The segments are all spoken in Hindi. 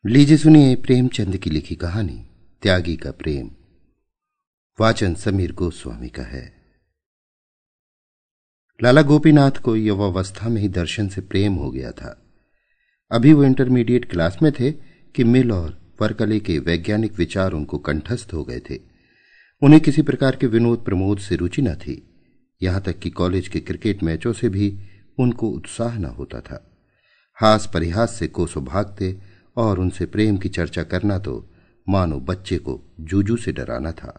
लीजिए सुनिए प्रेमचंद की लिखी कहानी त्यागी का प्रेम। वाचन समीर गोस्वामी का है। लाला गोपीनाथ को युवावस्था में ही दर्शन से प्रेम हो गया था। अभी वो इंटरमीडिएट क्लास में थे कि मिल और वर्कले के वैज्ञानिक विचार उनको कंठस्थ हो गए थे। उन्हें किसी प्रकार के विनोद प्रमोद से रुचि न थी। यहां तक कि कॉलेज के क्रिकेट मैचों से भी उनको उत्साह न होता था। हास परिहास से कोसों भागते और उनसे प्रेम की चर्चा करना तो मानो बच्चे को जूजू से डराना था।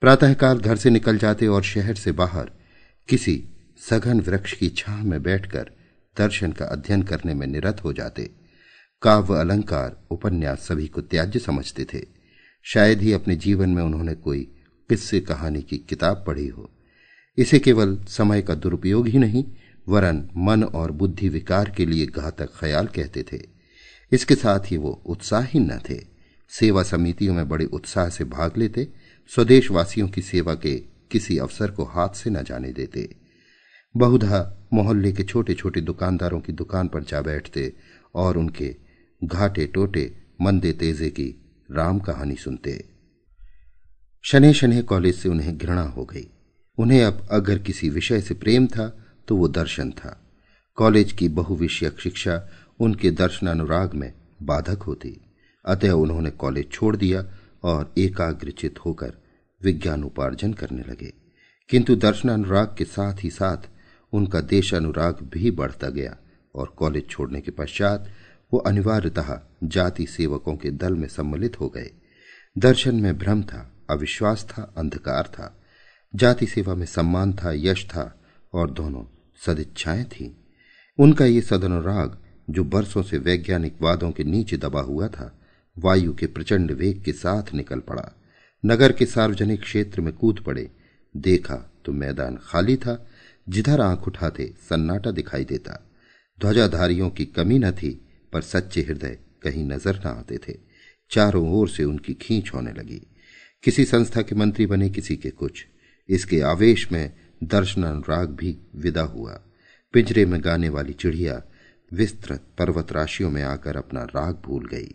प्रातःकाल घर से निकल जाते और शहर से बाहर किसी सघन वृक्ष की छांव में बैठकर दर्शन का अध्ययन करने में निरत हो जाते। काव्य अलंकार उपन्यास सभी को त्याज्य समझते थे। शायद ही अपने जीवन में उन्होंने कोई किस्से कहानी की किताब पढ़ी हो। इसे केवल समय का दुरुपयोग ही नहीं वरन मन और बुद्धि विकार के लिए घातक ख्याल कहते थे। इसके साथ ही वो उत्साही न थे। सेवा समितियों में बड़े उत्साह से भाग लेते। स्वदेशवासियों की सेवा के किसी अवसर को हाथ से न जाने देते। बहुधा मोहल्ले के छोटे छोटे दुकानदारों की दुकान पर जा बैठते और उनके घाटे टोटे मंदे तेजे की राम कहानी सुनते। शनै शनै कॉलेज से उन्हें घृणा हो गई। उन्हें अब अगर किसी विषय से प्रेम था तो वो दर्शन था। कॉलेज की बहुविषयक शिक्षा उनके दर्शनानुराग में बाधक होती। अतः उन्होंने कॉलेज छोड़ दिया और एकाग्रचित होकर विज्ञानोपार्जन करने लगे। किंतु दर्शनानुराग के साथ ही साथ उनका देशानुराग भी बढ़ता गया और कॉलेज छोड़ने के पश्चात वो अनिवार्यतः जाति सेवकों के दल में सम्मिलित हो गए। दर्शन में भ्रम था, अविश्वास था, अंधकार था। जाति सेवा में सम्मान था, यश था और दोनों सदिच्छाएं थीं। उनका ये सदनुराग जो बरसों से वैज्ञानिक वादों के नीचे दबा हुआ था, वायु के प्रचंड वेग के साथ निकल पड़ा। नगर के सार्वजनिक क्षेत्र में कूद पड़े। देखा तो मैदान खाली था। जिधर आंख उठाते सन्नाटा दिखाई देता। ध्वजाधारियों की कमी न थी, पर सच्चे हृदय कहीं नजर न आते थे। चारों ओर से उनकी खींच होने लगी। किसी संस्था के मंत्री बने, किसी के कुछ। इसके आवेश में दर्शनानुराग भी विदा हुआ। पिंजरे में गाने वाली चिड़िया विस्तृत पर्वत राशियों में आकर अपना राग भूल गई।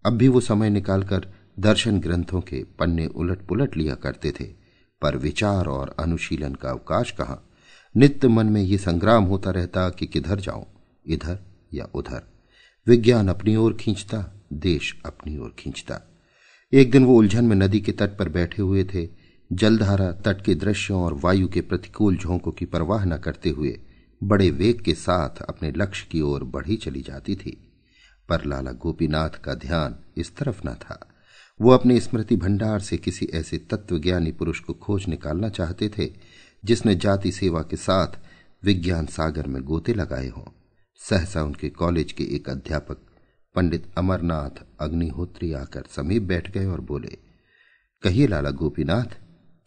अब भी वो समय निकालकर दर्शन ग्रंथों के पन्ने उलट पुलट लिया करते थे, पर विचार और अनुशीलन का अवकाश कहाँ। नित्य मन में ये संग्राम होता रहता कि किधर जाऊं, इधर या उधर। विज्ञान अपनी ओर खींचता, देश अपनी ओर खींचता। एक दिन वो उलझन में नदी के तट पर बैठे हुए थे। जलधारा तट के दृश्यों और वायु के प्रतिकूल झोंकों की परवाह न करते हुए बड़े वेग के साथ अपने लक्ष्य की ओर बढ़ी चली जाती थी। पर लाला गोपीनाथ का ध्यान इस तरफ न था। वो अपने स्मृति भंडार से किसी ऐसे तत्वज्ञानी पुरुष को खोज निकालना चाहते थे जिसने जाति सेवा के साथ विज्ञान सागर में गोते लगाए हों। सहसा उनके कॉलेज के एक अध्यापक पंडित अमरनाथ अग्निहोत्री आकर समीप बैठ गए और बोले, कहिए लाला गोपीनाथ,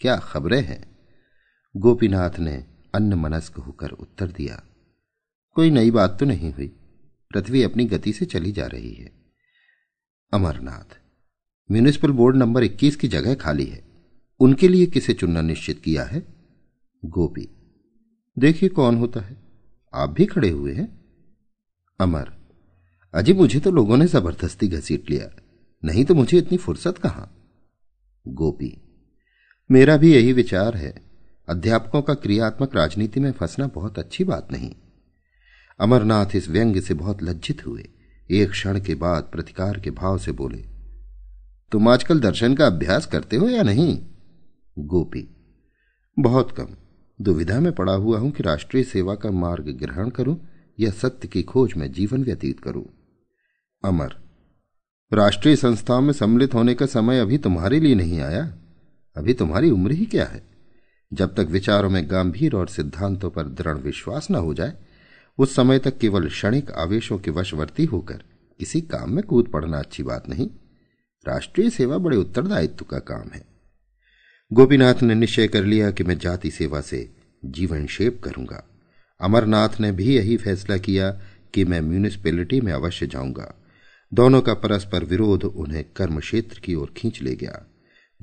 क्या खबरें हैं? गोपीनाथ ने अन्नमनस्क होकर उत्तर दिया, कोई नई बात तो नहीं हुई। पृथ्वी अपनी गति से चली जा रही है। अमरनाथ, म्यूनिसिपल बोर्ड नंबर 21 की जगह खाली है। उनके लिए किसे चुनना निश्चित किया है? गोपी, देखिए कौन होता है। आप भी खड़े हुए हैं। अमर, अजी मुझे तो लोगों ने जबरदस्ती घसीट लिया, नहीं तो मुझे इतनी फुर्सत कहां। गोपी, मेरा भी यही विचार है। अध्यापकों का क्रियात्मक राजनीति में फंसना बहुत अच्छी बात नहीं। अमरनाथ इस व्यंग्य से बहुत लज्जित हुए। एक क्षण के बाद प्रतिकार के भाव से बोले, तुम आजकल दर्शन का अभ्यास करते हो या नहीं? गोपी, बहुत कम। दुविधा में पड़ा हुआ हूं कि राष्ट्रीय सेवा का मार्ग ग्रहण करूं या सत्य की खोज में जीवन व्यतीत करूं। अमर, राष्ट्रीय संस्थाओं में सम्मिलित होने का समय अभी तुम्हारे लिए नहीं आया। अभी तुम्हारी उम्र ही क्या है। जब तक विचारों में गंभीर और सिद्धांतों पर दृढ़ विश्वास न हो जाए, उस समय तक केवल क्षणिक आवेशों के वशवर्ती होकर किसी काम में कूद पड़ना अच्छी बात नहीं। राष्ट्रीय सेवा बड़े उत्तरदायित्व का काम है। गोपीनाथ ने निश्चय कर लिया कि मैं जाति सेवा से जीवन शेप करूंगा। अमरनाथ ने भी यही फैसला किया कि मैं म्यूनिसिपैलिटी में अवश्य जाऊंगा। दोनों का परस्पर विरोध उन्हें कर्म क्षेत्र की ओर खींच ले गया।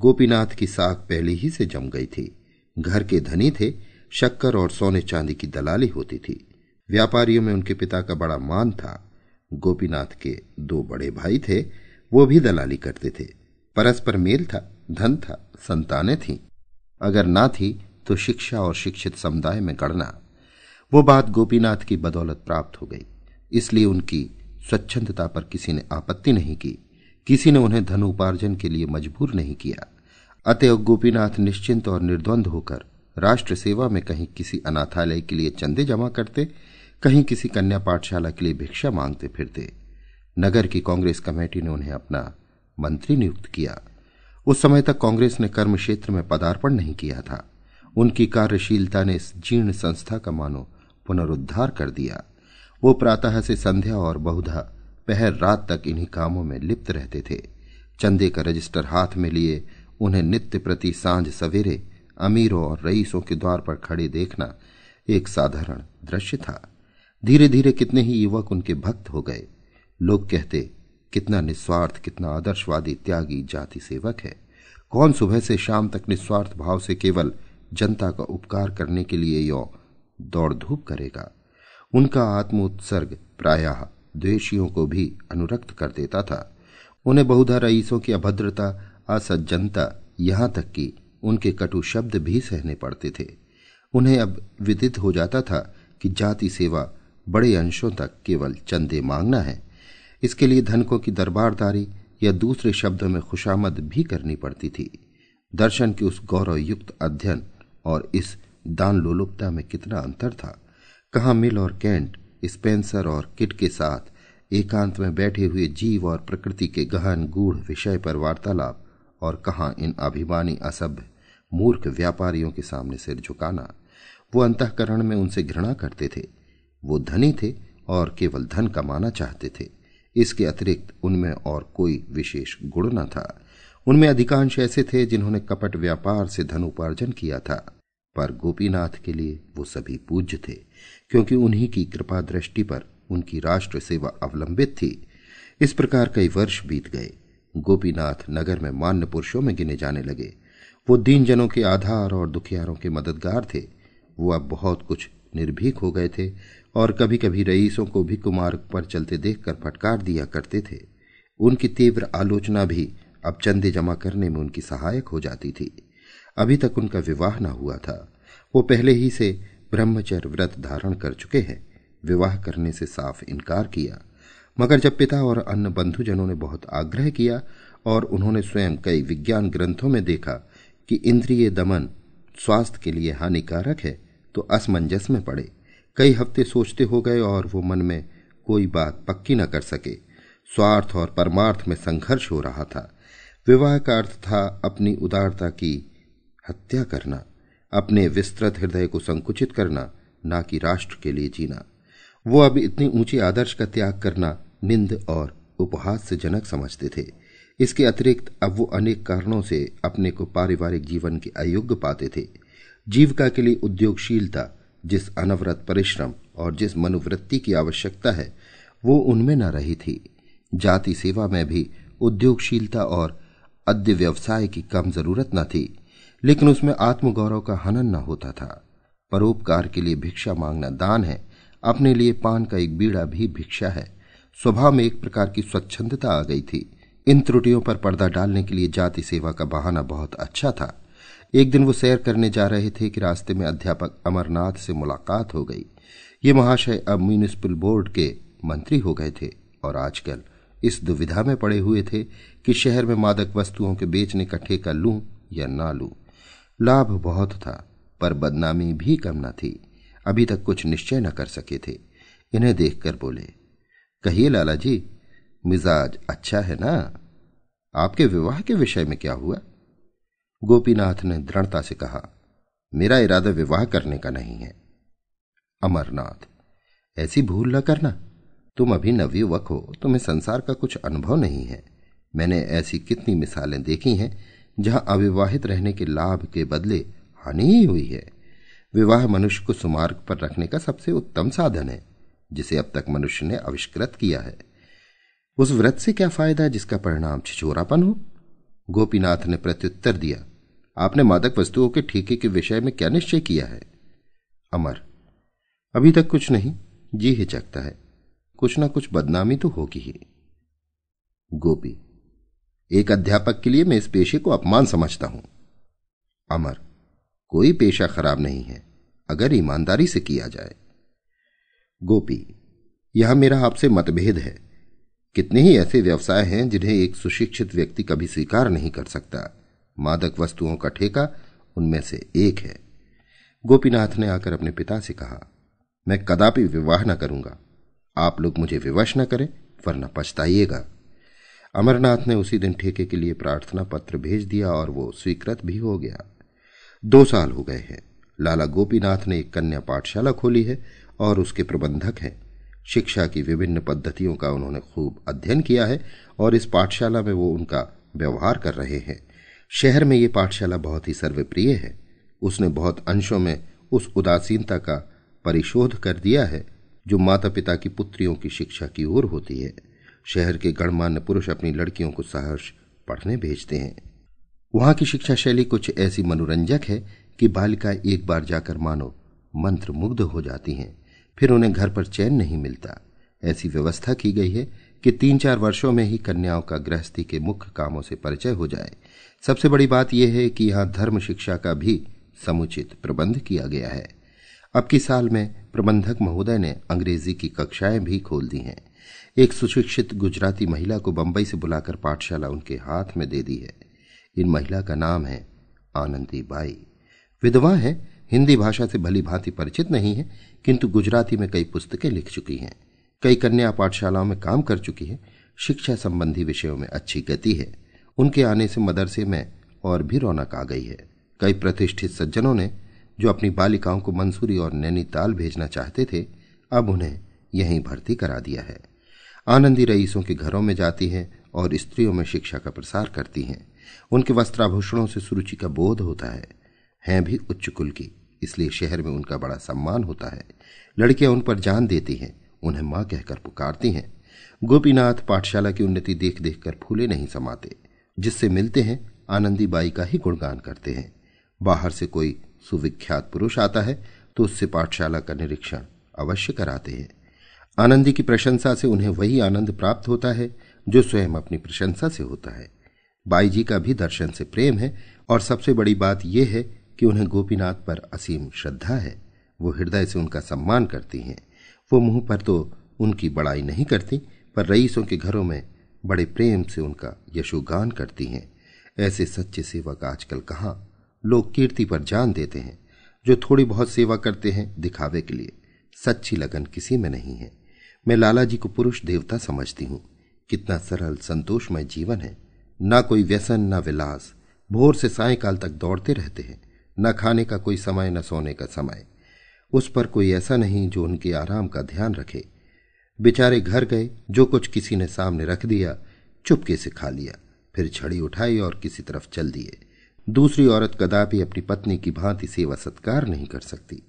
गोपीनाथ की साख पहले ही से जम गई थी। घर के धनी थे। शक्कर और सोने चांदी की दलाली होती थी। व्यापारियों में उनके पिता का बड़ा मान था। गोपीनाथ के 2 बड़े भाई थे, वो भी दलाली करते थे। परस्पर मेल था, धन था, संतानें थीं, अगर ना थी तो शिक्षा और शिक्षित समुदाय में गणना। वो बात गोपीनाथ की बदौलत प्राप्त हो गई, इसलिए उनकी स्वच्छंदता पर किसी ने आपत्ति नहीं की, किसी ने उन्हें धन उपार्जन के लिए मजबूर नहीं किया। अतएव गोपीनाथ निश्चिंत और निर्द्वंद होकर राष्ट्र सेवा में कहीं किसी अनाथालय के लिए चंदे जमा करते, कहीं किसी कन्या पाठशाला के लिए भिक्षा मांगते फिरते। नगर की कांग्रेस कमेटी ने उन्हें अपना मंत्री नियुक्त किया। उस समय तक कांग्रेस ने कर्म क्षेत्र में पदार्पण नहीं किया था। उनकी कार्यशीलता ने इस जीर्ण संस्था का मानो पुनरुद्धार कर दिया। वो प्रातः से संध्या और बहुधा पहर रात तक इन्हीं कामों में लिप्त रहते थे। चंदे का रजिस्टर हाथ में लिए उन्हें नित्य प्रति सांझ सवेरे अमीरों और रईसों के द्वार पर खड़े देखना एक साधारण दृश्य था। धीरे धीरे कितने ही युवक उनके भक्त हो गए। लोग कहते, कितना निस्वार्थ, कितना आदर्शवादी त्यागी जाति सेवक है। कौन सुबह से शाम तक निस्वार्थ भाव से केवल जनता का उपकार करने के लिए यो दौड़ धूप करेगा। उनका आत्मोत्सर्ग प्रायः द्वेषियों को भी अनुरक्त कर देता था। उन्हें बहुधा रईसों की अभद्रता, असज्जनता, यहां तक कि उनके कटु शब्द भी सहने पड़ते थे। उन्हें अब विदित हो जाता था कि जाति सेवा बड़े अंशों तक केवल चंदे मांगना है। इसके लिए धनकों की दरबारदारी या दूसरे शब्दों में खुशामद भी करनी पड़ती थी। दर्शन के उस गौरव युक्त अध्ययन और इस दान लोलुपता में कितना अंतर था। कहाँ मिल और कैंट, स्पेंसर और किट के साथ एकांत में बैठे हुए जीव और प्रकृति के गहन गूढ़ विषय पर वार्तालाप, और कहाँ इन अभिमानी असभ्य मूर्ख व्यापारियों के सामने सिर झुकाना। वो अंतःकरण में उनसे घृणा करते थे। वो धनी थे और केवल धन कमाना चाहते थे। इसके अतिरिक्त उनमें और कोई विशेष गुण न था। उनमें अधिकांश ऐसे थे जिन्होंने कपट व्यापार से धन उपार्जन किया था, पर गोपीनाथ के लिए वो सभी पूज्य थे, क्योंकि उन्हीं की कृपा दृष्टि पर उनकी राष्ट्र सेवा अवलंबित थी। इस प्रकार कई वर्ष बीत गए। गोपीनाथ नगर में मान्य पुरुषों में गिने जाने लगे। वो दीन जनों के आधार और दुखियारों के मददगार थे। वो अब बहुत कुछ निर्भीक हो गए थे और कभी कभी रईसों को भी कुमार्ग पर चलते देखकर फटकार दिया करते थे। उनकी तीव्र आलोचना भी अब चंदे जमा करने में उनकी सहायक हो जाती थी। अभी तक उनका विवाह न हुआ था। वो पहले ही से ब्रह्मचर्य व्रत धारण कर चुके हैं। विवाह करने से साफ इनकार किया, मगर जब पिता और अन्य बंधुजनों ने बहुत आग्रह किया और उन्होंने स्वयं कई विज्ञान ग्रंथों में देखा कि इंद्रिय दमन स्वास्थ्य के लिए हानिकारक है, तो असमंजस में पड़े। कई हफ्ते सोचते हो गए और वो मन में कोई बात पक्की न कर सके। स्वार्थ और परमार्थ में संघर्ष हो रहा था। विवाह का अर्थ था अपनी उदारता की हत्या करना, अपने विस्तृत हृदय को संकुचित करना, ना कि राष्ट्र के लिए जीना। वो अब इतनी ऊंची आदर्श का त्याग करना निंद और उपहास से जनक समझते थे। इसके अतिरिक्त अब वो अनेक कारणों से अपने को पारिवारिक जीवन के अयोग्य पाते थे। जीविका के लिए उद्योगशीलता, जिस अनवरत परिश्रम और जिस मनोवृत्ति की आवश्यकता है, वो उनमें न रही थी। जाति सेवा में भी उद्योगशीलता और अद्य व्यवसाय की कम जरूरत न थी, लेकिन उसमें आत्मगौरव का हनन न होता था। परोपकार के लिए भिक्षा मांगना दान है, अपने लिए पान का एक बीड़ा भी भिक्षा है। स्वभाव में एक प्रकार की स्वच्छंदता आ गई थी। इन त्रुटियों पर पर्दा डालने के लिए जाति सेवा का बहाना बहुत अच्छा था। एक दिन वो सैर करने जा रहे थे कि रास्ते में अध्यापक अमरनाथ से मुलाकात हो गई। ये महाशय अब म्यूनिसिपल बोर्ड के मंत्री हो गए थे और आजकल इस दुविधा में पड़े हुए थे कि शहर में मादक वस्तुओं के बेचने का ठेका लूं या ना लूं। लाभ बहुत था, पर बदनामी भी कम न थी। अभी तक कुछ निश्चय न कर सके थे। इन्हें देखकर बोले, कहिए लाला जी, मिजाज अच्छा है ना? आपके विवाह के विषय में क्या हुआ? गोपीनाथ ने दृढ़ता से कहा, मेरा इरादा विवाह करने का नहीं है। अमरनाथ, ऐसी भूल न करना। तुम अभी नवयुवक हो, तुम्हें संसार का कुछ अनुभव नहीं है। मैंने ऐसी कितनी मिसालें देखी हैं जहां अविवाहित रहने के लाभ के बदले हानि ही हुई है। विवाह मनुष्य को सुमार्ग पर रखने का सबसे उत्तम साधन है, जिसे अब तक मनुष्य ने आविष्कृत किया है। उस व्रत से क्या फायदा जिसका परिणाम छिछोरापन हो? गोपीनाथ ने प्रत्युत्तर दिया, आपने मादक वस्तुओं के ठेके के विषय में क्या निश्चय किया है? अमर, अभी तक कुछ नहीं, जी हिचकता है। कुछ ना कुछ बदनामी तो होगी ही। गोपी, एक अध्यापक के लिए मैं इस पेशे को अपमान समझता हूं। अमर, कोई पेशा खराब नहीं है अगर ईमानदारी से किया जाए। गोपी, यह मेरा आपसे मतभेद है। कितने ही ऐसे व्यवसाय हैं जिन्हें एक सुशिक्षित व्यक्ति कभी स्वीकार नहीं कर सकता। मादक वस्तुओं का ठेका उनमें से एक है। गोपीनाथ ने आकर अपने पिता से कहा, मैं कदापि विवाह न करूंगा। आप लोग मुझे विवश न करें वरना पछताइएगा। अमरनाथ ने उसी दिन ठेके के लिए प्रार्थना पत्र भेज दिया और वो स्वीकृत भी हो गया। 2 साल हो गए हैं। लाला गोपीनाथ ने एक कन्या पाठशाला खोली है और उसके प्रबंधक हैं। शिक्षा की विभिन्न पद्धतियों का उन्होंने खूब अध्ययन किया है और इस पाठशाला में वो उनका व्यवहार कर रहे हैं। शहर में ये पाठशाला बहुत ही सर्वप्रिय है। उसने बहुत अंशों में उस उदासीनता का परिशोध कर दिया है जो माता पिता की पुत्रियों की शिक्षा की ओर होती है। शहर के गणमान्य पुरुष अपनी लड़कियों को सहर्ष पढ़ने भेजते हैं। वहां की शिक्षा शैली कुछ ऐसी मनोरंजक है कि बालिका एक बार जाकर मानो मंत्रमुग्ध हो जाती हैं, फिर उन्हें घर पर चैन नहीं मिलता। ऐसी व्यवस्था की गई है कि 3-4 वर्षों में ही कन्याओं का गृहस्थी के मुख्य कामों से परिचय हो जाए। सबसे बड़ी बात यह है कि यहां धर्म शिक्षा का भी समुचित प्रबंध किया गया है। अब की साल में प्रबंधक महोदय ने अंग्रेजी की कक्षाएं भी खोल दी हैं। एक सुशिक्षित गुजराती महिला को बंबई से बुलाकर पाठशाला उनके हाथ में दे दी है। इन महिला का नाम है आनंदी बाई। विधवा है, हिंदी भाषा से भली भांति परिचित नहीं है, किंतु गुजराती में कई पुस्तकें लिख चुकी हैं। कई कन्या पाठशालाओं में काम कर चुकी है। शिक्षा संबंधी विषयों में अच्छी गति है। उनके आने से मदरसे में और भी रौनक आ गई है। कई प्रतिष्ठित सज्जनों ने जो अपनी बालिकाओं को मंसूरी और नैनीताल भेजना चाहते थे, अब उन्हें यहीं भर्ती करा दिया है। आनंदी रईसों के घरों में जाती हैं और स्त्रियों में शिक्षा का प्रसार करती हैं। उनके वस्त्राभूषणों से सुरुचि का बोध होता है। हैं भी उच्च कुल की, इसलिए शहर में उनका बड़ा सम्मान होता है। लड़कियां उन पर जान देती हैं, उन्हें मां कहकर पुकारती हैं। गोपीनाथ पाठशाला की उन्नति देख देख कर फूले नहीं समाते। जिससे मिलते हैं आनंदी बाई का ही गुणगान करते हैं। बाहर से कोई सुविख्यात पुरुष आता है तो उससे पाठशाला का निरीक्षण अवश्य कराते हैं। आनंदी की प्रशंसा से उन्हें वही आनंद प्राप्त होता है जो स्वयं अपनी प्रशंसा से होता है। बाई जी का भी दर्शन से प्रेम है और सबसे बड़ी बात यह है कि उन्हें गोपीनाथ पर असीम श्रद्धा है। वो हृदय से उनका सम्मान करती हैं। वो मुंह पर तो उनकी बड़ाई नहीं करती, पर रईसों के घरों में बड़े प्रेम से उनका यशोगान करती हैं। ऐसे सच्चे सेवक आजकल कहाँ, लोग कीर्ति पर जान देते हैं। जो थोड़ी बहुत सेवा करते हैं दिखावे के लिए, सच्ची लगन किसी में नहीं है। मैं लाला जी को पुरुष देवता समझती हूँ। कितना सरल संतोषमय जीवन है। ना कोई व्यसन, ना विलास। भोर से सायंकाल तक दौड़ते रहते हैं। न खाने का कोई समय, न सोने का समय। उस पर कोई ऐसा नहीं जो उनके आराम का ध्यान रखे। बेचारे घर गए, जो कुछ किसी ने सामने रख दिया चुपके से खा लिया, फिर छड़ी उठाई और किसी तरफ चल दिए। दूसरी औरत कदापि अपनी पत्नी की भांति सेवा सत्कार नहीं कर सकती।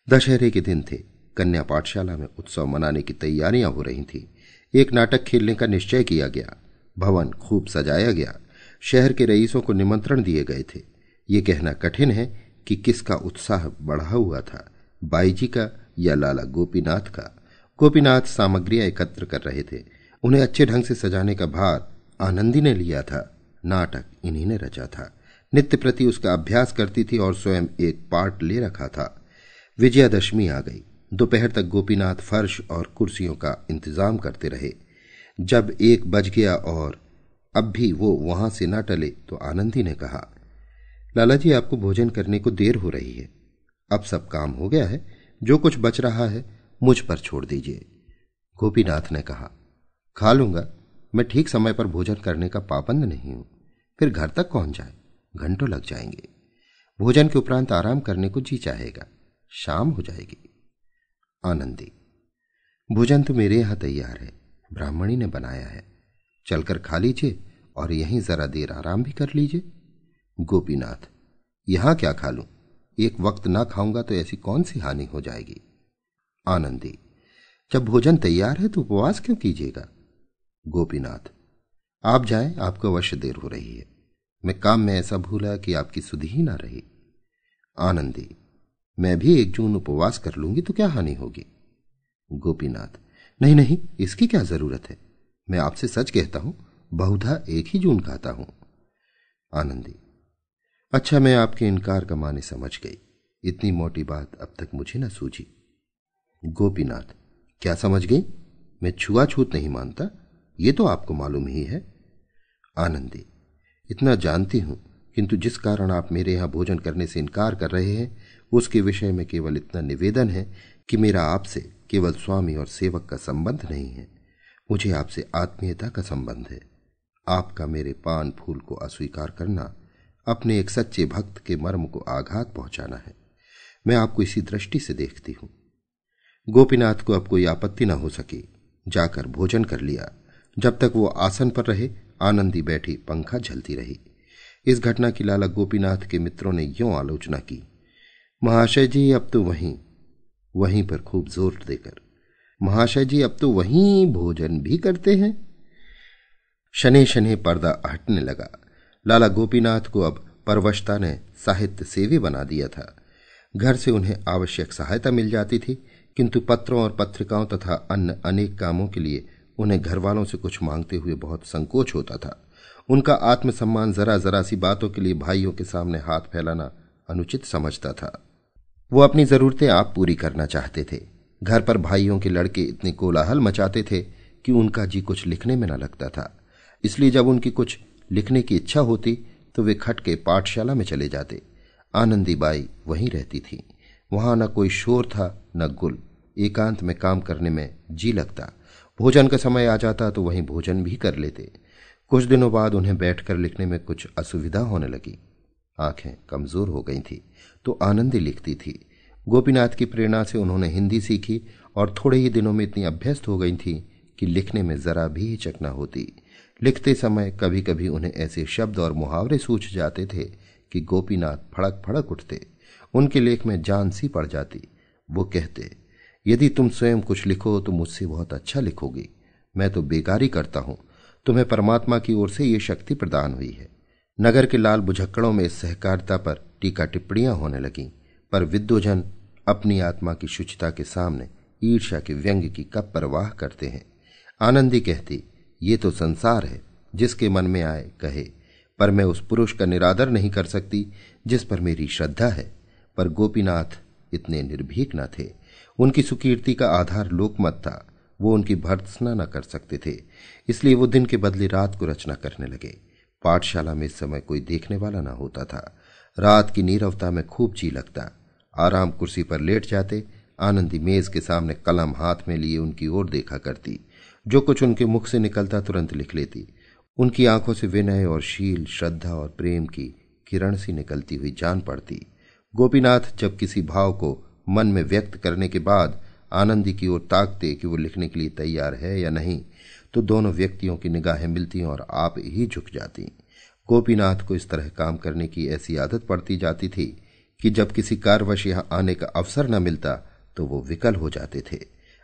दशहरे के दिन थे। कन्या पाठशाला में उत्सव मनाने की तैयारियां हो रही थी। एक नाटक खेलने का निश्चय किया गया। भवन खूब सजाया गया। शहर के रईसों को निमंत्रण दिए गए थे। ये कहना कठिन है कि किसका उत्साह बढ़ा हुआ था, बाई जी का या लाला गोपीनाथ का। गोपीनाथ सामग्रियां एकत्र कर रहे थे। उन्हें अच्छे ढंग से सजाने का भार आनंदी ने लिया था। नाटक इन्हीं ने रचा था। नित्य प्रति उसका अभ्यास करती थी और स्वयं एक पार्ट ले रखा था। विजयादशमी आ गई। दोपहर तक गोपीनाथ फर्श और कुर्सियों का इंतजाम करते रहे। जब 1 बज गया और अब भी वो वहां से न टले तो आनंदी ने कहा, लाला जी, आपको भोजन करने को देर हो रही है। अब सब काम हो गया है, जो कुछ बच रहा है मुझ पर छोड़ दीजिए। गोपीनाथ ने कहा, खा लूंगा, मैं ठीक समय पर भोजन करने का पाबंद नहीं हूं। फिर घर तक कौन जाए, घंटों लग जाएंगे। भोजन के उपरांत आराम करने को जी चाहेगा, शाम हो जाएगी। आनंदी, भोजन तो मेरे यहां तैयार है, ब्राह्मणी ने बनाया है। चलकर खा लीजिए और यहीं जरा देर आराम भी कर लीजिए। गोपीनाथ, यहां क्या खा लूं? एक वक्त ना खाऊंगा तो ऐसी कौन सी हानि हो जाएगी। आनंदी, जब भोजन तैयार है तो उपवास क्यों कीजिएगा। गोपीनाथ, आप जाएं, आपको अवश्य देर हो रही है। मैं काम में ऐसा भूला कि आपकी सुधि ही ना रही। आनंदी, मैं भी 1 जून उपवास कर लूंगी तो क्या हानि होगी। गोपीनाथ, नहीं नहीं, इसकी क्या जरूरत है, मैं आपसे सच कहता हूं, बहुधा एक ही जून खाता हूं। आनंदी, अच्छा, मैं आपके इनकार का माने समझ गई। इतनी मोटी बात अब तक मुझे न सूझी। गोपीनाथ, क्या समझ गई? मैं छुआछूत नहीं मानता, ये तो आपको मालूम ही है। आनंदी, इतना जानती हूं, किंतु जिस कारण आप मेरे यहां भोजन करने से इनकार कर रहे हैं उसके विषय में केवल इतना निवेदन है कि मेरा आपसे केवल स्वामी और सेवक का संबंध नहीं है, मुझे आपसे आत्मीयता का संबंध है। आपका मेरे पान फूल को अस्वीकार करना अपने एक सच्चे भक्त के मर्म को आघात पहुंचाना है। मैं आपको इसी दृष्टि से देखती हूं। गोपीनाथ को अब कोई आपत्ति न हो सकी, जाकर भोजन कर लिया। जब तक वो आसन पर रहे, आनंदी बैठी पंखा झलती रही। इस घटना की लाला गोपीनाथ के मित्रों ने यों आलोचना की, महाशय जी अब तो वहीं पर खूब जोर देकर, महाशय जी अब तो वहीं भोजन भी करते हैं। शने शने पर्दा हटने लगा। लाला गोपीनाथ को अब परवशता ने साहित्य सेवी बना दिया था। घर से उन्हें आवश्यक सहायता मिल जाती थी, किंतु पत्रों और पत्रिकाओं तथा अन्य अनेक कामों के लिए उन्हें घर वालों से कुछ मांगते हुए बहुत संकोच होता था। उनका आत्मसम्मान जरा जरा सी बातों के लिए भाइयों के सामने हाथ फैलाना अनुचित समझता था। वो अपनी जरूरतें आप पूरी करना चाहते थे। घर पर भाइयों के लड़के इतने कोलाहल मचाते थे कि उनका जी कुछ लिखने में न लगता था। इसलिए जब उनकी कुछ लिखने की इच्छा होती तो वे खट के पाठशाला में चले जाते। आनंदी बाई वहीं रहती थी। वहां न कोई शोर था न गुल। एकांत में काम करने में जी लगता। भोजन का समय आ जाता तो वहीं भोजन भी कर लेते। कुछ दिनों बाद उन्हें बैठकर लिखने में कुछ असुविधा होने लगी। आंखें कमजोर हो गई थी तो आनंदी लिखती थी। गोपीनाथ की प्रेरणा से उन्होंने हिंदी सीखी और थोड़े ही दिनों में इतनी अभ्यस्त हो गई थी कि लिखने में जरा भी हिचक न होती। लिखते समय कभी कभी उन्हें ऐसे शब्द और मुहावरे सूझ जाते थे कि गोपीनाथ फड़क फड़क उठते। उनके लेख में जान सी पड़ जाती। वो कहते, यदि तुम स्वयं कुछ लिखो तो मुझसे बहुत अच्छा लिखोगी। मैं तो बेगारी करता हूं, तुम्हें परमात्मा की ओर से ये शक्ति प्रदान हुई है। नगर के लाल बुझक्कड़ों में इस सहकारिता पर टीका टिप्पणियां होने लगीं, पर विद्वजन अपनी आत्मा की शुचिता के सामने ईर्ष्या के व्यंग्य की कब परवाह करते हैं। आनंदी कहती, ये तो संसार है, जिसके मन में आए कहे, पर मैं उस पुरुष का निरादर नहीं कर सकती जिस पर मेरी श्रद्धा है। पर गोपीनाथ इतने निर्भीक न थे। उनकी सुकीर्ति का आधार लोकमत था। वो उनकी भर्त्सना न कर सकते थे। इसलिए वो दिन के बदले रात को रचना करने लगे। पाठशाला में इस समय कोई देखने वाला न होता था। रात की नीरवता में खूब जी लगता। आराम कुर्सी पर लेट जाते। आनंदी मेज के सामने कलम हाथ में लिए उनकी ओर देखा करती। जो कुछ उनके मुख से निकलता तुरंत लिख लेती। उनकी आंखों से विनय और शील, श्रद्धा और प्रेम की किरण सी निकलती हुई जान पड़ती। गोपीनाथ जब किसी भाव को मन में व्यक्त करने के बाद आनंदी की ओर ताकते कि वो लिखने के लिए तैयार है या नहीं, तो दोनों व्यक्तियों की निगाहें मिलती और आप ही झुक जाती। गोपीनाथ को इस तरह काम करने की ऐसी आदत पड़ती जाती थी कि जब किसी कार्यवश यहां आने का अवसर न मिलता तो वो विकल हो जाते थे।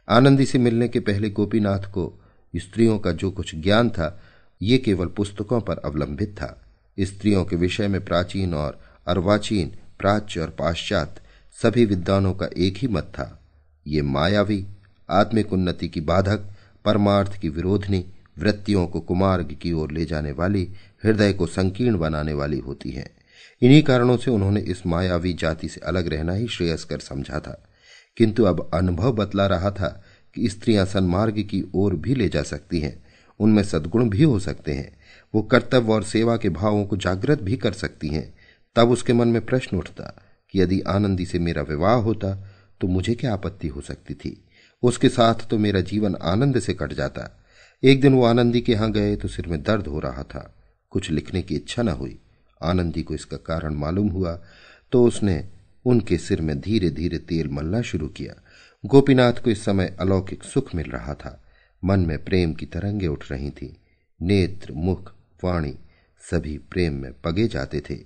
आनंदी से मिलने के पहले गोपीनाथ को स्त्रियों का जो कुछ ज्ञान था ये केवल पुस्तकों पर अवलंबित था। स्त्रियों के विषय में प्राचीन और अर्वाचीन, प्राच्य और पाश्चात्य सभी विद्वानों का एक ही मत था। ये मायावी, आत्मिक उन्नति की बाधक, परमार्थ की विरोधनी, वृत्तियों को कुमार्ग की ओर ले जाने वाली, हृदय को संकीर्ण बनाने वाली होती हैं। इन्हीं कारणों से उन्होंने इस मायावी जाति से अलग रहना ही श्रेयस्कर समझा था। किंतु अब अनुभव बतला रहा था कि स्त्रियां सन्मार्ग की ओर भी ले जा सकती हैं। उनमें सद्गुण भी हो सकते हैं। वो कर्तव्य और सेवा के भावों को जागृत भी कर सकती हैं। तब उसके मन में प्रश्न उठता कि यदि आनंदी से मेरा विवाह होता तो मुझे क्या आपत्ति हो सकती थी। उसके साथ तो मेरा जीवन आनंद से कट जाता। एक दिन वो आनंदी के यहां गए तो सिर में दर्द हो रहा था। कुछ लिखने की इच्छा न हुई। आनंदी को इसका कारण मालूम हुआ तो उसने उनके सिर में धीरे धीरे तेल मलना शुरू किया। गोपीनाथ को इस समय अलौकिक सुख मिल रहा था। मन में प्रेम की तरंगे उठ रही थी। नेत्र, मुख, वाणी सभी प्रेम में पगे जाते थे।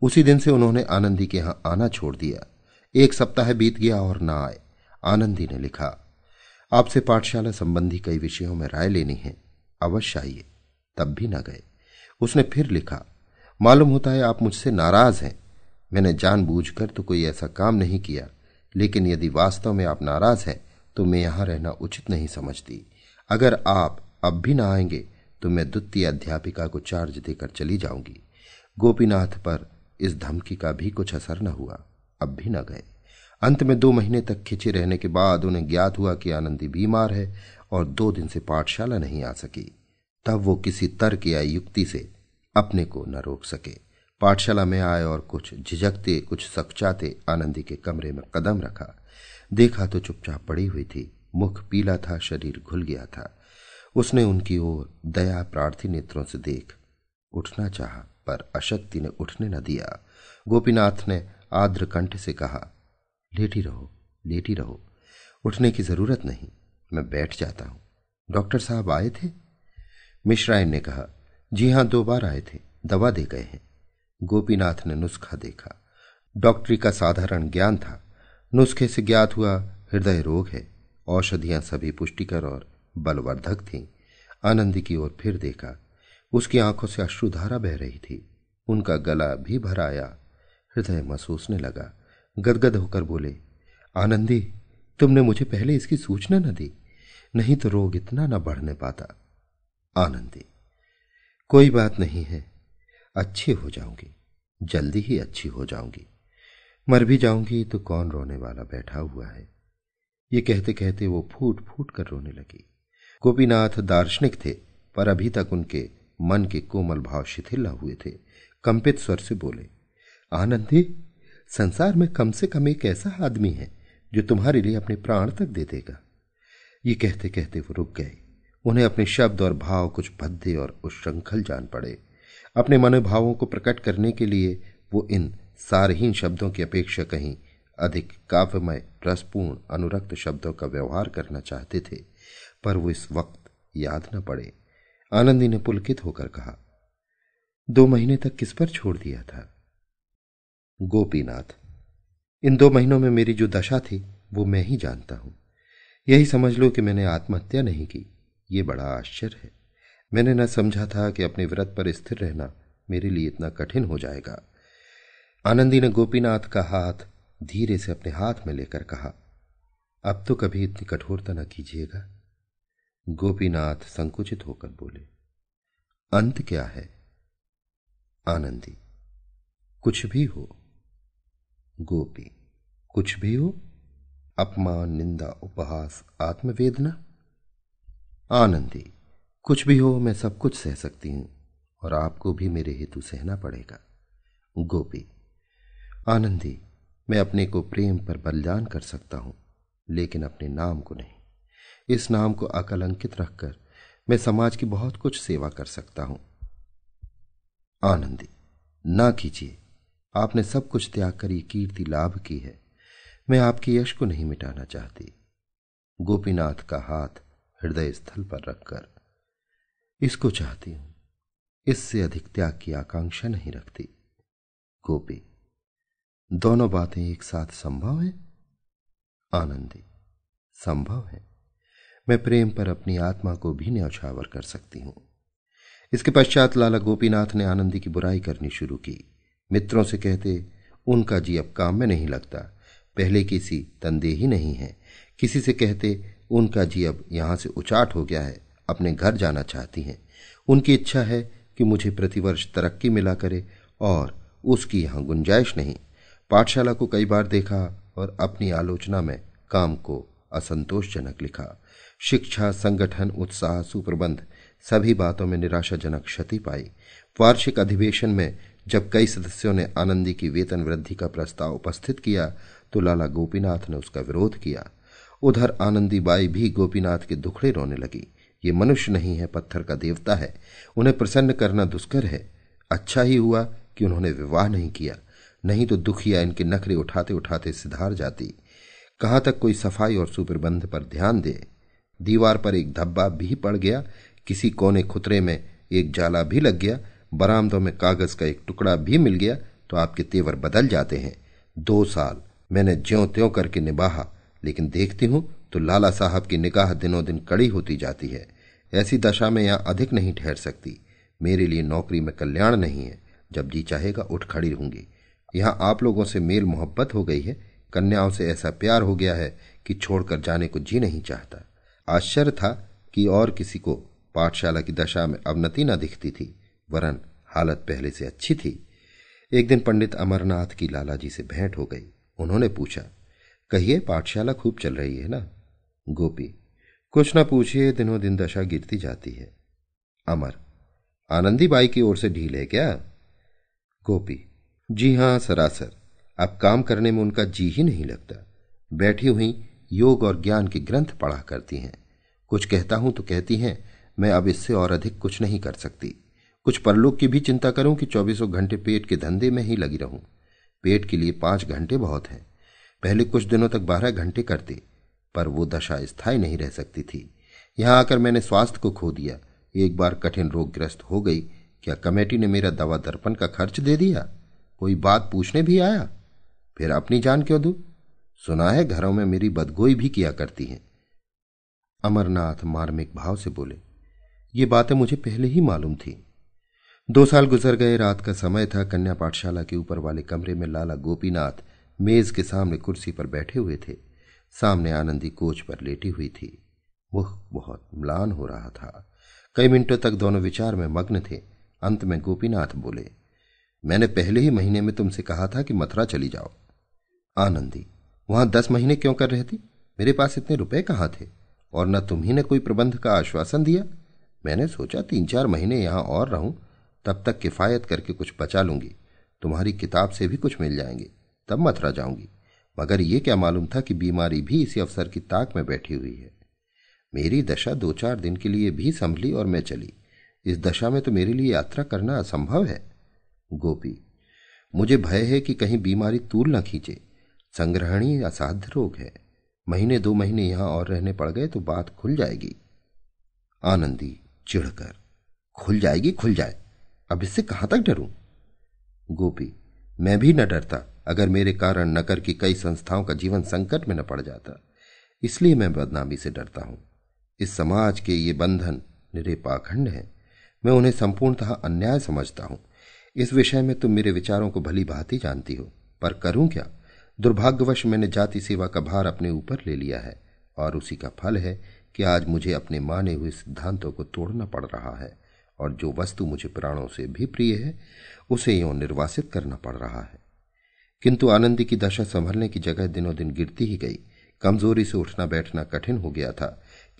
उसी दिन से उन्होंने आनंदी के यहां आना छोड़ दिया। 1 सप्ताह बीत गया और ना आए। आनंदी ने लिखा, आपसे पाठशाला संबंधी कई विषयों में राय लेनी है, अवश्य आइए। तब भी न गए। उसने फिर लिखा, मालूम होता है आप मुझसे नाराज हैं। मैंने जानबूझकर तो कोई ऐसा काम नहीं किया, लेकिन यदि वास्तव में आप नाराज हैं तो मैं यहां रहना उचित नहीं समझती। अगर आप अब भी ना आएंगे तो मैं द्वितीय अध्यापिका को चार्ज देकर चली जाऊंगी। गोपीनाथ पर इस धमकी का भी कुछ असर न हुआ, अब भी न गए। अंत में 2 महीने तक खिंचे रहने के बाद उन्हें ज्ञात हुआ कि आनंदी बीमार है और 2 दिन से पाठशाला नहीं आ सकी। तब वो किसी तर्क या युक्ति से अपने को न रोक सके। पाठशाला में आए और कुछ झिझकते कुछ सकचाते आनंदी के कमरे में कदम रखा। देखा तो चुपचाप पड़ी हुई थी, मुख पीला था, शरीर घुल गया था। उसने उनकी ओर दया प्रार्थी नेत्रों से देख उठना चाहा, पर अशक्ति ने उठने न दिया। गोपीनाथ ने आर्द्र कंठ से कहा, लेटी रहो, लेटी रहो, उठने की जरूरत नहीं, मैं बैठ जाता हूं। डॉक्टर साहब आए थे? मिश्रायन ने कहा, जी हां, 2 बार आए थे, दवा दे गए हैं। गोपीनाथ ने नुस्खा देखा। डॉक्टरी का साधारण ज्ञान था। नुस्खे से ज्ञात हुआ हृदय रोग है। औषधियां सभी पुष्टिकर और बलवर्धक थीं। आनंदी की ओर फिर देखा। उसकी आंखों से अश्रुधारा बह रही थी। उनका गला भी भर आया। हृदय महसूसने लगा। गदगद होकर बोले, आनंदी, तुमने मुझे पहले इसकी सूचना न दी, नहीं तो रोग इतना न बढ़ने पाता। आनंदी, कोई बात नहीं है, अच्छी हो जाऊंगी, जल्दी ही अच्छी हो जाऊंगी। मर भी जाऊंगी तो कौन रोने वाला बैठा हुआ है। ये कहते कहते वो फूट फूट कर रोने लगी। गोपीनाथ दार्शनिक थे, पर अभी तक उनके मन के कोमल भाव शिथिल न हुए थे। कंपित स्वर से बोले, आनंदी, संसार में कम से कम एक ऐसा आदमी है जो तुम्हारे लिए अपने प्राण तक दे देगा। ये कहते कहते वो रुक गए। उन्हें अपने शब्द और भाव कुछ भद्दे और उच्छृंखल जान पड़े। अपने मनोभावों को प्रकट करने के लिए वो इन सारहीन शब्दों की अपेक्षा कहीं अधिक काव्यमय, रसपूर्ण, अनुरक्त शब्दों का व्यवहार करना चाहते थे, पर वो इस वक्त याद न पड़े। आनंदी ने पुलकित होकर कहा, 2 महीने तक किस पर छोड़ दिया था? गोपीनाथ, इन 2 महीनों में मेरी जो दशा थी वो मैं ही जानता हूं। यही समझ लो कि मैंने आत्महत्या नहीं की। ये बड़ा आश्चर्य है। मैंने न समझा था कि अपने व्रत पर स्थिर रहना मेरे लिए इतना कठिन हो जाएगा। आनंदी ने गोपीनाथ का हाथ धीरे से अपने हाथ में लेकर कहा, अब तो कभी इतनी कठोरता न कीजिएगा। गोपीनाथ संकुचित होकर बोले, अंत क्या है? आनंदी, कुछ भी हो। गोपी, कुछ भी हो? अपमान, निंदा, उपहास, आत्मवेदना? आनंदी, कुछ भी हो, मैं सब कुछ सह सकती हूं और आपको भी मेरे हेतु सहना पड़ेगा। गोपी, आनंदी, मैं अपने को प्रेम पर बलिदान कर सकता हूं, लेकिन अपने नाम को नहीं। इस नाम को अकलंकित रखकर मैं समाज की बहुत कुछ सेवा कर सकता हूं। आनंदी, ना कीजिए। आपने सब कुछ त्याग कर ये कीर्ति लाभ की है। मैं आपके यश को नहीं मिटाना चाहती। गोपीनाथ का हाथ हृदय स्थल पर रखकर, इसको चाहती हूं, इससे अधिक त्याग की आकांक्षा नहीं रखती। गोपी, दोनों बातें एक साथ संभव है? आनंदी, संभव है। मैं प्रेम पर अपनी आत्मा को भी न्यौछावर कर सकती हूं। इसके पश्चात लाला गोपीनाथ ने आनंदी की बुराई करनी शुरू की। मित्रों से कहते, उनका जी अब काम में नहीं लगता, पहले किसी तनदेही नहीं है। किसी से कहते, उनका जी अब यहां से उचाट हो गया है, अपने घर जाना चाहती हैं। उनकी इच्छा है कि मुझे प्रतिवर्ष तरक्की मिला करे और उसकी यहां गुंजाइश नहीं। पाठशाला को कई बार देखा और अपनी आलोचना में काम को असंतोषजनक लिखा। शिक्षा, संगठन, उत्साह, सुप्रबंध, सभी बातों में निराशाजनक क्षति पाई। वार्षिक अधिवेशन में जब कई सदस्यों ने आनंदी की वेतन वृद्धि का प्रस्ताव उपस्थित किया तो लाला गोपीनाथ ने उसका विरोध किया। उधर आनंदी बाई भी गोपीनाथ के दुखड़े रोने लगी। ये मनुष्य नहीं है, पत्थर का देवता है, उन्हें प्रसन्न करना दुष्कर है। अच्छा ही हुआ कि उन्होंने विवाह नहीं किया, नहीं तो दुखिया इनके नखरे उठाते उठाते सिधार जाती। कहां तक कोई सफाई और सुप्रबंध पर ध्यान दे। दीवार पर एक धब्बा भी पड़ गया, किसी कोने खुतरे में एक जाला भी लग गया, बरामदों में कागज का एक टुकड़ा भी मिल गया तो आपके तेवर बदल जाते हैं। 2 साल मैंने ज्यों त्यों करके निभाहा, लेकिन देखती हूं तो लाला साहब की निगाह दिनों दिन कड़ी होती जाती है। ऐसी दशा में यहां अधिक नहीं ठहर सकती। मेरे लिए नौकरी में कल्याण नहीं है। जब जी चाहेगा उठ खड़ी रहूंगी। यहां आप लोगों से मेल मोहब्बत हो गई है, कन्याओं से ऐसा प्यार हो गया है कि छोड़कर जाने को जी नहीं चाहता। आश्चर्य था कि और किसी को पाठशाला की दशा में अवनति न दिखती थी, वरन हालत पहले से अच्छी थी। एक दिन पंडित अमरनाथ की लालाजी से भेंट हो गई। उन्होंने पूछा, कहिए पाठशाला खूब चल रही है ना? गोपी, कुछ न पूछिए, दिनों दिन दशा गिरती जाती है। अमर, आनंदी बाई की ओर से ढील है क्या? गोपी, जी हां, सरासर। अब काम करने में उनका जी ही नहीं लगता। बैठी हुई योग और ज्ञान के ग्रंथ पढ़ा करती हैं। कुछ कहता हूं तो कहती हैं, मैं अब इससे और अधिक कुछ नहीं कर सकती। कुछ परलोक की भी चिंता करूं कि 24 घंटे पेट के धंधे में ही लगी रहूं। पेट के लिए 5 घंटे बहुत हैं। पहले कुछ दिनों तक 12 घंटे करती, पर वो दशा स्थायी नहीं रह सकती थी। यहां आकर मैंने स्वास्थ्य को खो दिया। एक बार कठिन रोगग्रस्त हो गई, क्या कमेटी ने मेरा दवा दर्पण का खर्च दे दिया? कोई बात पूछने भी आया? फिर अपनी जान क्यों दूं? सुना है घरों में मेरी बदगोई भी किया करती हैं। अमरनाथ मार्मिक भाव से बोले, ये बातें मुझे पहले ही मालूम थी। 2 साल गुजर गए। रात का समय था। कन्या पाठशाला के ऊपर वाले कमरे में लाला गोपीनाथ मेज के सामने कुर्सी पर बैठे हुए थे। सामने आनंदी कोच पर लेटी हुई थी। मुख बहुत म्लान हो रहा था। कई मिनटों तक दोनों विचार में मग्न थे। अंत में गोपीनाथ बोले, मैंने पहले ही महीने में तुमसे कहा था कि मथुरा चली जाओ। आनंदी, वहां 10 महीने क्यों कर रही थी? मेरे पास इतने रुपए कहाँ थे? और न तुम्ही ने कोई प्रबंध का आश्वासन दिया। मैंने सोचा 3-4 महीने यहां और रहूं, तब तक किफायत करके कुछ बचा लूंगी। तुम्हारी किताब से भी कुछ मिल जाएंगे, तब मथुरा जाऊंगी। मगर ये क्या मालूम था कि बीमारी भी इसी अवसर की ताक में बैठी हुई है। मेरी दशा 2-4 दिन के लिए भी संभली और मैं चली। इस दशा में तो मेरे लिए यात्रा करना असंभव है। गोपी, मुझे भय है कि कहीं बीमारी तूल न खींचे। संग्रहणीय असाध्य रोग है। 1-2 महीने यहां और रहने पड़ गए तो बात खुल जाएगी। आनंदी चिढ़कर, खुल जाएगी, खुल जाए, अब इससे कहां तक डरूं? गोपी, मैं भी न डरता अगर मेरे कारण नगर की कई संस्थाओं का जीवन संकट में न पड़ जाता। इसलिए मैं बदनामी से डरता हूं। इस समाज के ये बंधन निरे पाखंड हैं। मैं उन्हें संपूर्णतः अन्याय समझता हूं। इस विषय में तुम मेरे विचारों को भली भांति जानती हो, पर करूं क्या? दुर्भाग्यवश मैंने जाति सेवा का भार अपने ऊपर ले लिया है, और उसी का फल है कि आज मुझे अपने माने हुए सिद्धांतों को तोड़ना पड़ रहा है, और जो वस्तु मुझे प्राणों से भी प्रिय है उसे यूं निर्वासित करना पड़ रहा है। किंतु आनंदी की दशा संभलने की जगह दिनों दिन गिरती ही गई। कमजोरी से उठना बैठना कठिन हो गया था।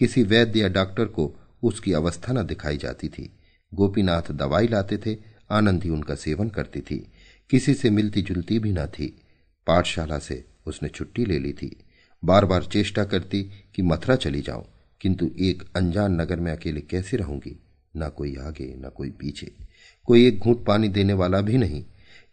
किसी वैद्य या डॉक्टर को उसकी अवस्था न दिखाई जाती थी। गोपीनाथ दवाई लाते थे, आनंदी उनका सेवन करती थी। किसी से मिलती जुलती भी न थी। पाठशाला से उसने छुट्टी ले ली थी। बार बार चेष्टा करती कि मथुरा चली जाऊं, किंतु एक अनजान नगर में अकेले कैसे रहूंगी? न कोई आगे न कोई पीछे, कोई एक घूंट पानी देने वाला भी नहीं।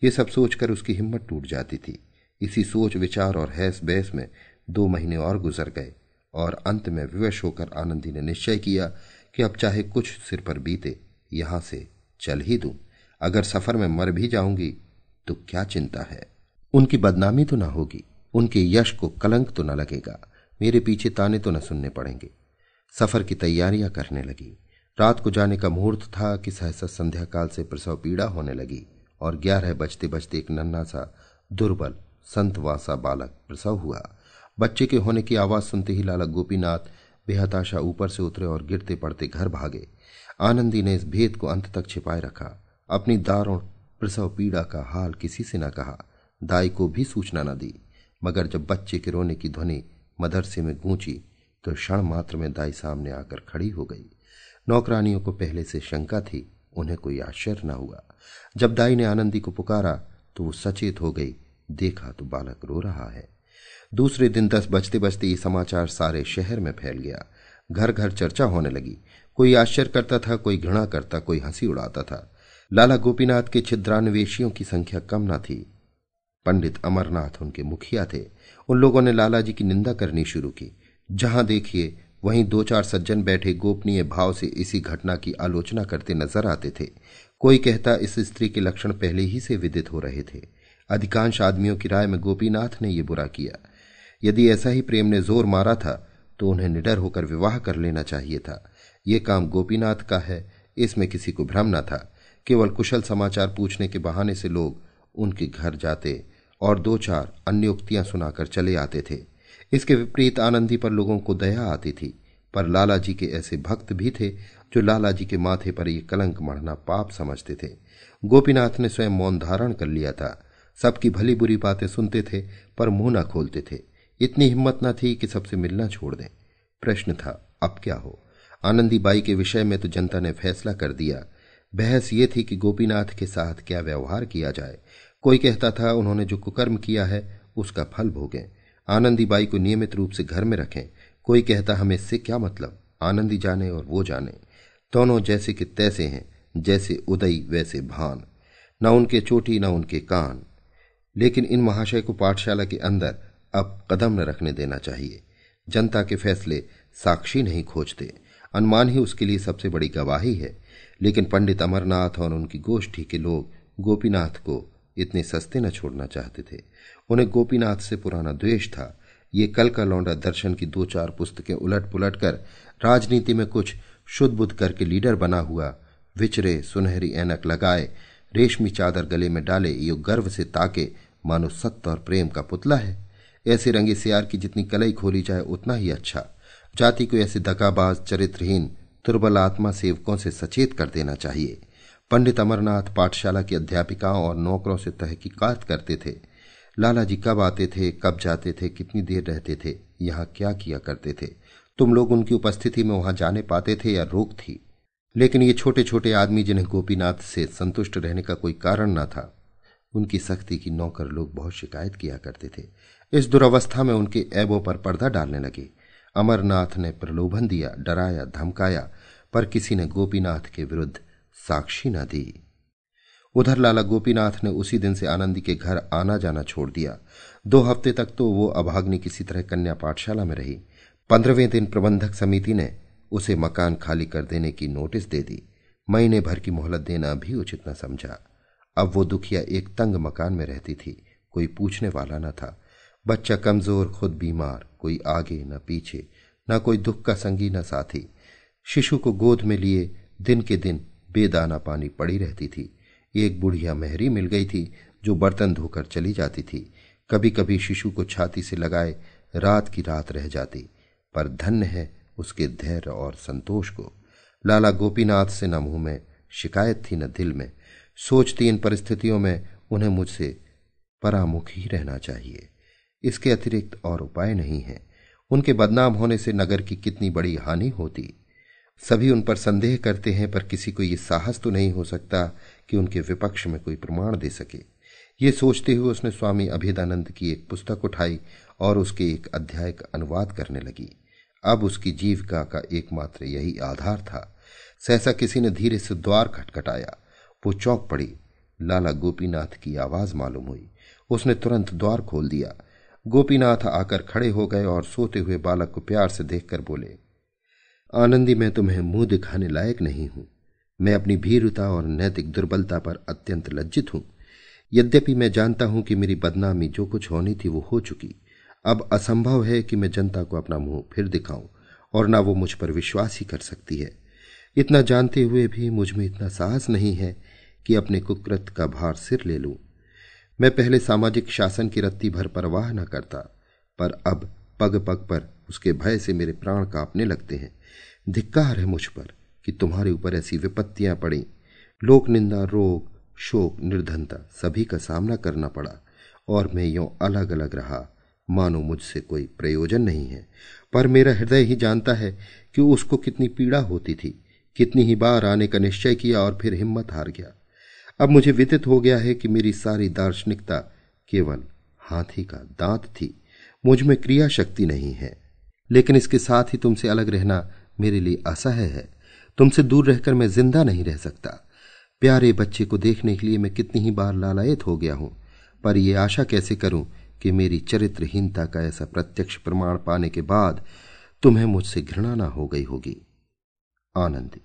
ये सब सोचकर उसकी हिम्मत टूट जाती थी। इसी सोच विचार और हैस बैस में 2 महीने और गुजर गए, और अंत में विवश होकर आनंदी ने निश्चय किया कि अब चाहे कुछ सिर पर बीते, यहां से चल ही दूं। अगर सफर में मर भी जाऊंगी तो क्या चिंता है? उनकी बदनामी तो न होगी, उनके यश को कलंक तो न लगेगा, मेरे पीछे ताने तो न सुनने पड़ेंगे। सफर की तैयारियां करने लगी। रात को जाने का मुहूर्त था कि सहसा संध्या काल से प्रसव पीड़ा होने लगी, और 11 बजते बजते एक नन्हा सा दुर्बल संतवासा बालक प्रसव हुआ। बच्चे के होने की आवाज सुनते ही लाला गोपीनाथ बेहताशा ऊपर से उतरे और गिरते पड़ते घर भागे। आनंदी ने इस भेद को अंत तक छिपाए रखा। अपनी दारुण प्रसव पीड़ा का हाल किसी से न कहा, दाई को भी सूचना न दी। मगर जब बच्चे के रोने की ध्वनि मदरसे में गूंची तो क्षण मात्र में दाई सामने आकर खड़ी हो गई। नौकरानियों को पहले से शंका थी, उन्हें कोई आश्चर्य न हुआ। जब दाई ने आनंदी को पुकारा तो वो सचेत हो गई। देखा तो बालक रो रहा है। दूसरे दिन 10 बजते बजते ये समाचार सारे शहर में फैल गया। घर घर चर्चा होने लगी। कोई आश्चर्य करता था, कोई घृणा करता, कोई हंसी उड़ाता था। लाला गोपीनाथ के छिद्रान्वेषियों की संख्या कम न थी। पंडित अमरनाथ उनके मुखिया थे। उन लोगों ने लाला जी की निंदा करनी शुरू की। जहां देखिए वहीं 2-4 सज्जन बैठे गोपनीय भाव से इसी घटना की आलोचना करते नजर आते थे। कोई कहता इस स्त्री के लक्षण पहले ही से विदित हो रहे थे। अधिकांश आदमियों की राय में गोपीनाथ ने ये बुरा किया। यदि ऐसा ही प्रेम ने जोर मारा था तो उन्हें निडर होकर विवाह कर लेना चाहिए था। ये काम गोपीनाथ का है, इसमें किसी को भ्रम न था। केवल कुशल समाचार पूछने के बहाने से लोग उनके घर जाते और 2-4 अन्य उक्तियां सुनाकर चले आते थे। इसके विपरीत आनंदी पर लोगों को दया आती थी, पर लाला जी के ऐसे भक्त भी थे जो लाला जी के माथे पर ये कलंक मढ़ना पाप समझते थे। गोपीनाथ ने स्वयं मौन धारण कर लिया था। सबकी भली बुरी बातें सुनते थे पर मुंह न खोलते थे। इतनी हिम्मत न थी कि सबसे मिलना छोड़ दें। प्रश्न था, अब क्या हो? आनंदी बाई के विषय में तो जनता ने फैसला कर दिया। बहस ये थी कि गोपीनाथ के साथ क्या व्यवहार किया जाए। कोई कहता था उन्होंने जो कुकर्म किया है उसका फल भोगें, आनंदी बाई को नियमित रूप से घर में रखें। कोई कहता हमें इससे क्या मतलब, आनंदी जाने और वो जाने, दोनों जैसे कि तैसे हैं, जैसे उदय वैसे भान, न उनके चोटी न उनके कान। लेकिन इन महाशय को पाठशाला के अंदर अब कदम न रखने देना चाहिए। जनता के फैसले साक्षी नहीं खोजते, अनुमान ही उसके लिए सबसे बड़ी गवाही है। लेकिन पंडित अमरनाथ और उनकी गोष्ठी के लोग गोपीनाथ को इतने सस्ते न छोड़ना चाहते थे। उन्हें गोपीनाथ से पुराना द्वेष था। ये कल का लौंडा दर्शन की 2-4 पुस्तकें उलट पुलट कर राजनीति में कुछ शुद्ध बुद्ध करके लीडर बना हुआ, विचरे, सुनहरी ऐनक लगाए, रेशमी चादर गले में डाले, यो गर्व से ताके मानो सत्य और प्रेम का पुतला है। ऐसे रंगे सियार की जितनी कलई खोली जाए उतना ही अच्छा। जाति को ऐसे दगाबाज, चरित्रहीन, दुर्बल आत्मा सेवकों से सचेत कर देना चाहिए। पंडित अमरनाथ पाठशाला की अध्यापिकाओं और नौकरों से तहकीकात करते थे। लाला जी कब आते थे, कब जाते थे, कितनी देर रहते थे, यहाँ क्या किया करते थे। तुम लोग उनकी उपस्थिति में वहां जाने पाते थे या रोक थी। लेकिन ये छोटे छोटे आदमी जिन्हें गोपीनाथ से संतुष्ट रहने का कोई कारण न था, उनकी सख्ती की नौकर लोग बहुत शिकायत किया करते थे। इस दुरावस्था में उनके ऐबों पर पर्दा डालने लगे। अमरनाथ ने प्रलोभन दिया, डराया, धमकाया, पर किसी ने गोपीनाथ के विरुद्ध साक्षी न दी। उधर लाला गोपीनाथ ने उसी दिन से आनंदी के घर आना जाना छोड़ दिया। 2 हफ्ते तक तो वो अभाग्नि किसी तरह कन्या पाठशाला में रही। 15वें दिन प्रबंधक समिति ने उसे मकान खाली कर देने की नोटिस दे दी। महीने भर की मोहलत देना भी उचित न समझा। अब वो दुखिया एक तंग मकान में रहती थी। कोई पूछने वाला न था। बच्चा कमजोर, खुद बीमार, कोई आगे न पीछे, न कोई दुख का संगी न साथी। शिशु को गोद में लिए दिन के दिन बेदाना पानी पड़ी रहती थी। एक बुढ़िया मेहरी मिल गई थी जो बर्तन धोकर चली जाती थी। कभी कभी शिशु को छाती से लगाए रात की रात रह जाती, पर धन्य है उसके धैर्य और संतोष को। लाला गोपीनाथ से न मुंह में शिकायत थी न दिल में। सोचती इन परिस्थितियों में उन्हें मुझसे परामुख ही रहना चाहिए, इसके अतिरिक्त और उपाय नहीं है। उनके बदनाम होने से नगर की कितनी बड़ी हानि होती। सभी उन पर संदेह करते हैं, पर किसी को ये साहस तो नहीं हो सकता कि उनके विपक्ष में कोई प्रमाण दे सके। ये सोचते हुए उसने स्वामी अभेदानंद की एक पुस्तक उठाई और उसके एक अध्याय का अनुवाद करने लगी। अब उसकी जीविका का एकमात्र यही आधार था। सहसा किसी ने धीरे से द्वार खटखटाया। वो चौंक पड़ी। लाला गोपीनाथ की आवाज मालूम हुई। उसने तुरंत द्वार खोल दिया। गोपीनाथ आकर खड़े हो गए और सोते हुए बालक को प्यार से देखकर बोले, आनंदी, मैं तुम्हें मुंह दिखाने लायक नहीं हूं। मैं अपनी भीरुता और नैतिक दुर्बलता पर अत्यंत लज्जित हूं। यद्यपि मैं जानता हूं कि मेरी बदनामी जो कुछ होनी थी वो हो चुकी। अब असंभव है कि मैं जनता को अपना मुंह फिर दिखाऊं, और ना वो मुझ पर विश्वास ही कर सकती है। इतना जानते हुए भी मुझ में इतना साहस नहीं है कि अपने कुकृत का भार सिर ले लूं। मैं पहले सामाजिक शासन की रत्ती भर परवाह न करता, पर अब पग पग पर उसके भय से मेरे प्राण कांपने लगते हैं। धिक्कार है मुझ पर कि तुम्हारे ऊपर ऐसी विपत्तियां पड़ी। लोक निंदा, रोग, शोक, निर्धनता सभी का सामना करना पड़ा, और मैं यों अलग अलग रहा मानो मुझसे कोई प्रयोजन नहीं है। पर मेरा हृदय ही जानता है कि उसको कितनी पीड़ा होती थी। कितनी ही बार आने का निश्चय किया और फिर हिम्मत हार गया। अब मुझे विदित हो गया है कि मेरी सारी दार्शनिकता केवल हाथी का दांत थी। मुझ में क्रिया शक्ति नहीं है। लेकिन इसके साथ ही तुमसे अलग रहना मेरे लिए असह्य है। तुमसे दूर रहकर मैं जिंदा नहीं रह सकता। प्यारे बच्चे को देखने के लिए मैं कितनी ही बार लालायित हो गया हूं, पर यह आशा कैसे करूं कि मेरी चरित्रहीनता का ऐसा प्रत्यक्ष प्रमाण पाने के बाद तुम्हें मुझसे घृणा ना हो गई होगी। आनंदी,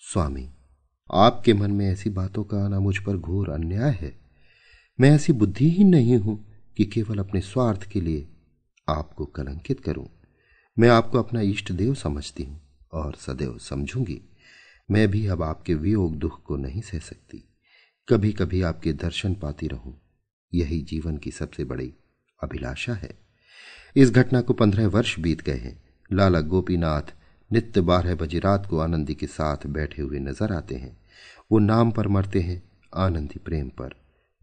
स्वामी, आपके मन में ऐसी बातों का आना मुझ पर घोर अन्याय है। मैं ऐसी बुद्धिहीन नहीं हूं कि केवल अपने स्वार्थ के लिए आपको कलंकित करूं। मैं आपको अपना इष्ट देव समझती हूं और सदैव समझूंगी। मैं भी अब आपके वियोग दुख को नहीं सह सकती। कभी कभी आपके दर्शन पाती रहूं, यही जीवन की सबसे बड़ी अभिलाषा है। इस घटना को 15 वर्ष बीत गए हैं। लाला गोपीनाथ नित्य 12 बजे रात को आनंदी के साथ बैठे हुए नजर आते हैं। वो नाम पर मरते हैं, आनंदी प्रेम पर।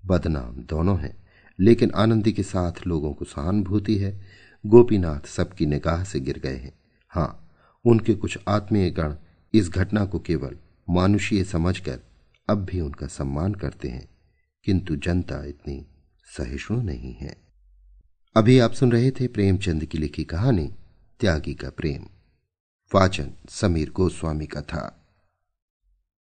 बदनाम दोनों हैं, लेकिन आनंदी के साथ लोगों को सहानुभूति है। गोपीनाथ सबकी निगाह से गिर गए हैं। हाँ, उनके कुछ आत्मीय गण इस घटना को केवल मानुषीय समझकर अब भी उनका सम्मान करते हैं, किंतु जनता इतनी सहिष्णु नहीं है। अभी आप सुन रहे थे प्रेमचंद की लिखी कहानी त्यागी का प्रेम। वाचन समीर गोस्वामी का था।